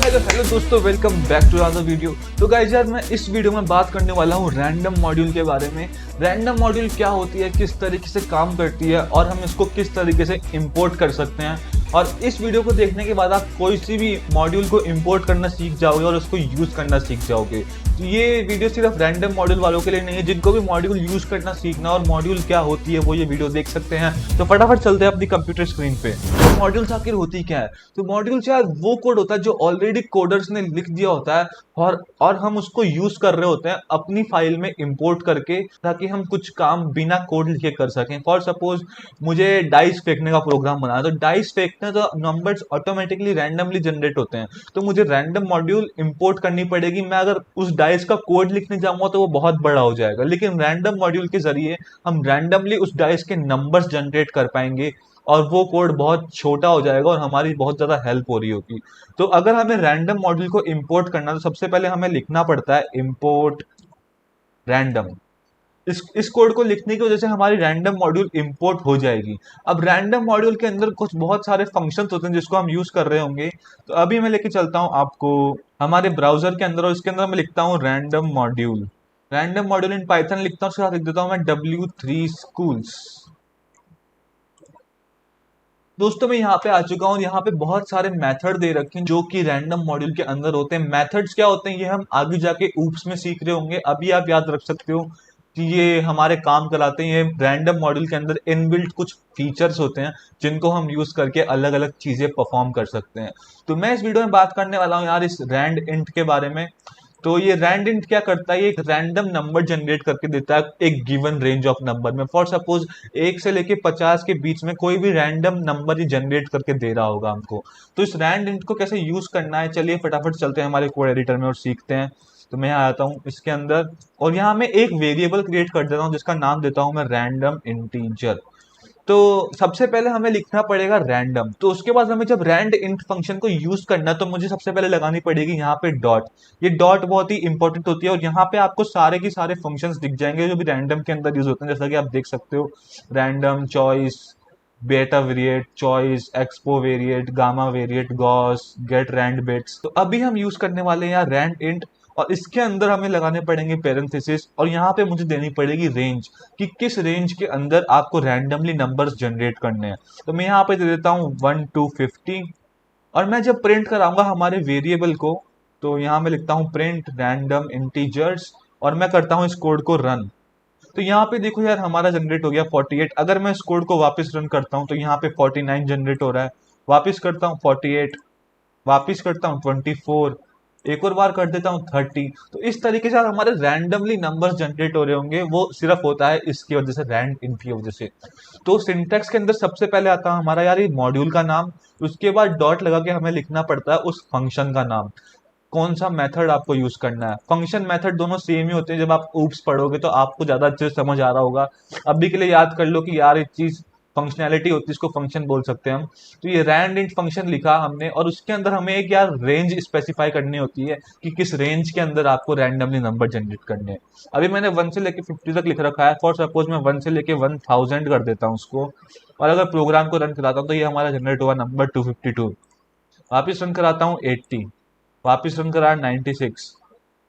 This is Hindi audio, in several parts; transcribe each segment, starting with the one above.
हेलो दोस्तों, welcome back to another video. तो गाइस यार, मैं इस वीडियो में बात करने वाला हूँ रैंडम मॉड्यूल के बारे में। रैंडम मॉड्यूल क्या होती है, किस तरीके से काम करती है और हम इसको किस तरीके से इंपोर्ट कर सकते हैं। और इस वीडियो को देखने के बाद आप कोई सी भी मॉड्यूल को इंपोर्ट करना सीख जाओगे और उसको यूज करना सीख जाओगे। तो ये वीडियो सिर्फ रैंडम मॉड्यूल वालों के लिए नहीं है, जिनको भी मॉड्यूल यूज करना सीखना और मॉड्यूल क्या होती है वो ये वीडियो देख सकते हैं। तो फटाफट चलते हैं अपनी कंप्यूटर स्क्रीन पे। तो मॉड्यूल्स आखिर होती क्या है? तो मॉड्यूल्स यार वो कोड होता है जो ऑलरेडी कोडर्स ने लिख दिया होता है और हम उसको यूज कर रहे होते हैं अपनी फाइल में इंपोर्ट करके, ताकि हम कुछ काम बिना कोड लिखे कर सकें। फॉर सपोज मुझे डाइस फेंकने का प्रोग्राम बनाना है, तो डाइस फेंकते हैं तो नंबर्स ऑटोमेटिकली रैंडमली जनरेट होते हैं। तो मुझे रैंडम मॉड्यूल इंपोर्ट करनी पड़ेगी। मैं अगर उस डाइस का कोड लिखने जाऊंगा तो वो बहुत बड़ा हो जाएगा, लेकिन रैंडम मॉड्यूल के जरिए हम रैंडमली उस डाइस के नंबर्स जनरेट कर पाएंगे और वो कोड बहुत छोटा हो जाएगा और हमारी बहुत ज्यादा हेल्प हो रही होगी। तो अगर हमें रैंडम मॉड्यूल को इंपोर्ट करना है तो सबसे पहले हमें लिखना पड़ता है इंपोर्ट रैंडम। इस कोड को लिखने की वजह से हमारी रैंडम मॉड्यूल इंपोर्ट हो जाएगी। अब रैंडम मॉड्यूल के अंदर कुछ बहुत सारे फंक्शंस होते हैं जिसको हम यूज कर रहे होंगे। तो अभी मैं लेके चलता हूं आपको हमारे ब्राउजर के अंदर और इसके अंदर मैं लिखता हूं random module. Random module in Python लिखता हूं, उसके साथ लिख देता हूं मैं W3 schools। दोस्तों मैं यहाँ पे आ चुका हूँ। यहाँ पे बहुत सारे मेथड दे रखे हैं जो कि रैंडम मॉड्यूल के अंदर होते हैं। मेथड्स क्या होते हैं ये हम आगे जाके ऊप्स में सीख रहे होंगे। अभी आप याद रख सकते हो कि ये हमारे काम कराते हैं। ये रैंडम मॉड्यूल के अंदर इनबिल्ट कुछ फीचर्स होते हैं जिनको हम यूज करके अलग अलग चीजें परफॉर्म कर सकते हैं। तो मैं इस वीडियो में बात करने वाला हूँ यार इस रैंड इंट के बारे में। तो ये रैंड इंट क्या करता है, ये एक रैंडम नंबर जनरेट करके देता है एक गिवन रेंज ऑफ नंबर में। फॉर सपोज 1 से लेके 50 के बीच में कोई भी रैंडम नंबर ही जनरेट करके दे रहा होगा हमको। तो इस रैंड इंट को कैसे यूज करना है, चलिए फटाफट चलते हैं हमारे कोड एडिटर में और सीखते हैं। तो मैं यहाँ आता हूँ इसके अंदर और यहाँ मैं एक वेरिएबल क्रिएट कर देता हूँ जिसका नाम देता हूँ मैं रैंडम इंटीजर। तो सबसे पहले हमें लिखना पड़ेगा रैंडम। तो उसके बाद हमें जब रैंड इंट फंक्शन को यूज करना है तो मुझे सबसे पहले लगानी पड़ेगी यहाँ पे डॉट। ये डॉट बहुत ही इंपॉर्टेंट होती है और यहाँ पे आपको सारे के सारे फंक्शंस दिख जाएंगे जो भी रैंडम के अंदर यूज होते हैं। जैसा कि आप देख सकते हो, random, choice, beta variate, choice, expo variate, gamma variate, Gauss, get rand bits. तो अभी हम यूज करने वाले हैं यहाँ रैंड इंट और इसके अंदर हमें लगाने पड़ेंगे पेरेंथेसिस और यहाँ पे मुझे देनी पड़ेगी रेंज कि किस रेंज के अंदर आपको रैंडमली नंबर्स जनरेट करने हैं। तो मैं यहाँ पे दे देता हूँ 1 to 50 और मैं जब प्रिंट कराऊंगा हमारे वेरिएबल को तो यहाँ मैं लिखता हूँ प्रिंट रैंडम इंटीजर्स और मैं करता हूँ इस कोड को रन। तो यहाँ पे देखो यार हमारा जनरेट हो गया 48। अगर मैं इस कोड को वापस रन करता हूँ तो यहाँ पे 49 जनरेट हो रहा है। वापस करता हूँ 48, वापस करता हूँ 24, एक और बार कर देता हूँ 30। तो इस तरीके से हमारे रैंडमली नंबर्स जनरेट हो रहे होंगे। वो सिर्फ होता है इसकी वजह से, रैंड इन की वजह से। तो सिंटैक्स के अंदर सबसे पहले आता है हमारा यार ये मॉड्यूल का नाम। उसके बाद डॉट लगा के हमें लिखना पड़ता है उस फंक्शन का नाम, कौन सा मेथड आपको यूज करना है। फंक्शन मेथड दोनों सेम ही होते हैं। जब आप ऊप्स पढ़ोगे तो आपको ज्यादा अच्छे से समझ आ रहा होगा। अभी के लिए याद कर लो कि यार एक चीज फंक्शनैलिटी होती है, इसको फंक्शन बोल सकते हैं हम। तो ये रैंड इंट फंक्शन लिखा हमने और उसके अंदर हमें एक यार रेंज स्पेसिफाई करनी होती है कि किस रेंज के अंदर आपको रैंडमली नंबर जनरेट करने हैं। अभी मैंने 1 से लेके 50 तक लिख रखा है। फॉर सपोज मैं 1 से लेके 1000 कर देता हूँ उसको और अगर प्रोग्राम को रन कराता हूँ तो ये हमारा जनरेट हुआ नंबर 252। वापिस रन कराता हूँ 80, वापिस रन करा 96,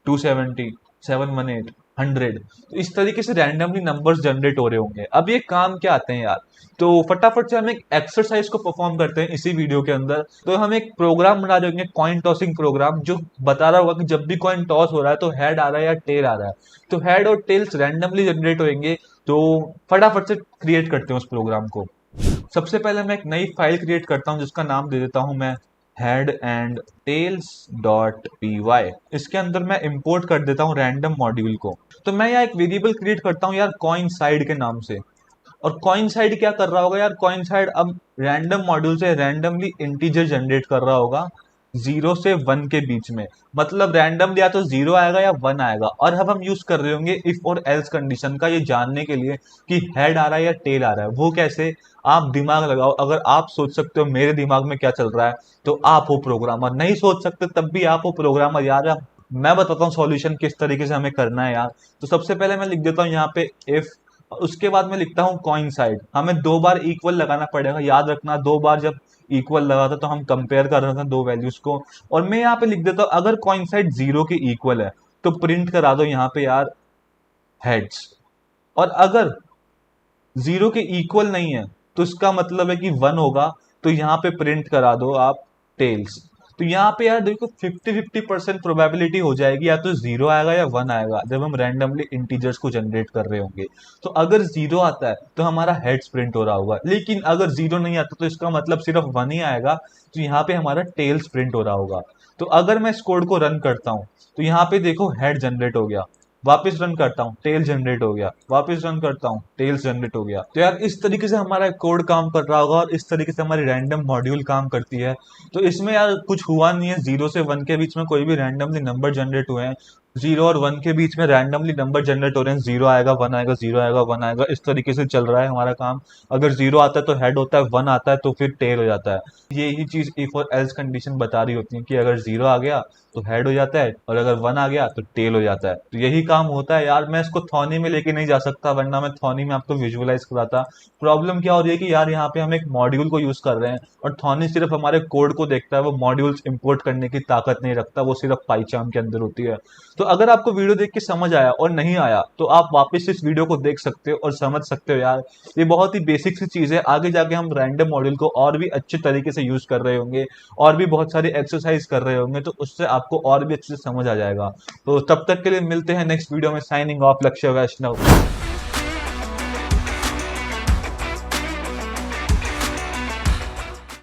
270, 718, 100। तो इस तरीके से रैंडमली नंबर्स जनरेट हो रहे होंगे। अब ये काम क्या आते हैं यार, तो फटाफट से हम एक एक्सरसाइज को परफॉर्म करते हैं इसी वीडियो के अंदर। तो हम एक प्रोग्राम बना रहे होंगे, कॉइन टॉसिंग प्रोग्राम, जो बता रहा होगा कि जब भी कॉइन टॉस हो रहा है तो हेड आ रहा है या टेल आ रहा है। तो हेड और टेल्स रैंडमली जनरेट होंगे। तो फटाफट से क्रिएट करते हैं उस प्रोग्राम को। सबसे पहले मैं एक नई फाइल क्रिएट करता हूँ जिसका नाम दे देता हूँ मैं head and tails dot py। इसके अंदर मैं इंपोर्ट कर देता हूँ रैंडम मॉड्यूल को। तो मैं यहाँ एक वेरिएबल क्रिएट करता हूँ यार कॉइन साइड के नाम से। और कॉइन साइड क्या कर रहा होगा यार, कॉइन साइड अब रैंडम मॉड्यूल से रैंडमली इंटीजर जनरेट कर रहा होगा 0 से 1 के बीच में। मतलब रैंडमली या तो 0 आएगा या 1 आएगा। और अब हम यूज कर रहे होंगे इफ और एल्स कंडीशन का, ये जानने के लिए कि हेड आ रहा है या टेल आ रहा है। वो कैसे, आप दिमाग लगाओ। अगर आप सोच सकते हो मेरे दिमाग में क्या चल रहा है तो आप हो प्रोग्रामर, नहीं सोच सकते तब भी आप हो प्रोग्रामर यार। मैं बताता हूँ सॉल्यूशन किस तरीके से हमें करना है यार। तो सबसे पहले मैं लिख देता हूँ यहाँ पे इफ, उसके बाद मैं लिखता हूँ कॉइन साइड। हमें 2 बार इक्वल लगाना पड़ेगा, याद रखना 2 बार जब इक्वल लगा था, तो हम कंपेयर कर रहे थे दो वैल्यूज को। और मैं यहाँ पे लिख देता हूँ अगर कोइंसाइड 0 के इक्वल है तो प्रिंट करा दो यहाँ पे यार हेड्स, और अगर 0 के इक्वल नहीं है तो इसका मतलब है कि 1 होगा, तो यहाँ पे प्रिंट करा दो आप टेल्स। तो यहाँ पे यार देखो 50-50% प्रोबेबिलिटी हो जाएगी, या तो 0 आएगा या 1 आएगा जब हम रैंडमली इंटीजर्स को जनरेट कर रहे होंगे। तो अगर 0 आता है तो हमारा हेड्स प्रिंट हो रहा होगा, लेकिन अगर 0 नहीं आता तो इसका मतलब सिर्फ 1 ही आएगा, तो यहाँ पे हमारा टेल्स प्रिंट हो रहा होगा। तो अगर मैं इस कोड को रन करता हूँ तो यहाँ पे देखो हेड जनरेट हो गया, वापस रन करता हूँ टेल जनरेट हो गया, वापस रन करता हूँ टेल्स जनरेट हो गया। तो यार इस तरीके से हमारा कोड काम कर रहा होगा और इस तरीके से हमारी रैंडम मॉड्यूल काम करती है। तो इसमें यार कुछ हुआ नहीं है, 0 से 1 के बीच में कोई भी रैंडमली नंबर जनरेट हुए हैं, 0 और 1 के बीच में रैंडमली नंबर जनरेट हो रहे हैं, 0 आएगा 1 आएगा 0 आएगा 1 आएगा, इस तरीके से चल रहा है हमारा काम। अगर 0 आता है तो हेड होता है, 1 आता है तो फिर टेल हो जाता है। यही चीज इफ और एल्स कंडीशन बता रही होती है कि अगर 0 आ गया तो हेड हो जाता है, और अगर 1 आ गया तो टेल हो जाता है। तो यही काम होता है यार। मैं इसको थॉनी में लेके नहीं जा सकता, वरना मैं थॉनी में आपको विजुअलाइज कराता। प्रॉब्लम क्या हो रही है कि यार यहाँ पे हम एक मॉड्यूल को यूज कर रहे हैं और थॉनी सिर्फ हमारे कोड को देखता है, वो मॉड्यूल्स इंपोर्ट करने की ताकत नहीं रखता, वो सिर्फ पाइचार्म के अंदर होती है। तो अगर आपको वीडियो देख के समझ आया और नहीं आया तो आप वापस इस वीडियो को देख सकते हो और समझ सकते हो यार, ये बहुत ही बेसिक सी चीज है। आगे जाके हम रैंडम मॉड्यूल को और भी अच्छे तरीके से यूज कर रहे होंगे और भी बहुत सारी एक्सरसाइज कर रहे होंगे, तो उससे आपको और भी अच्छे से समझ आ जाएगा। तो तब तक के लिए मिलते हैं नेक्स्ट वीडियो में। साइनिंग ऑफ, लक्ष्य वैष्णव।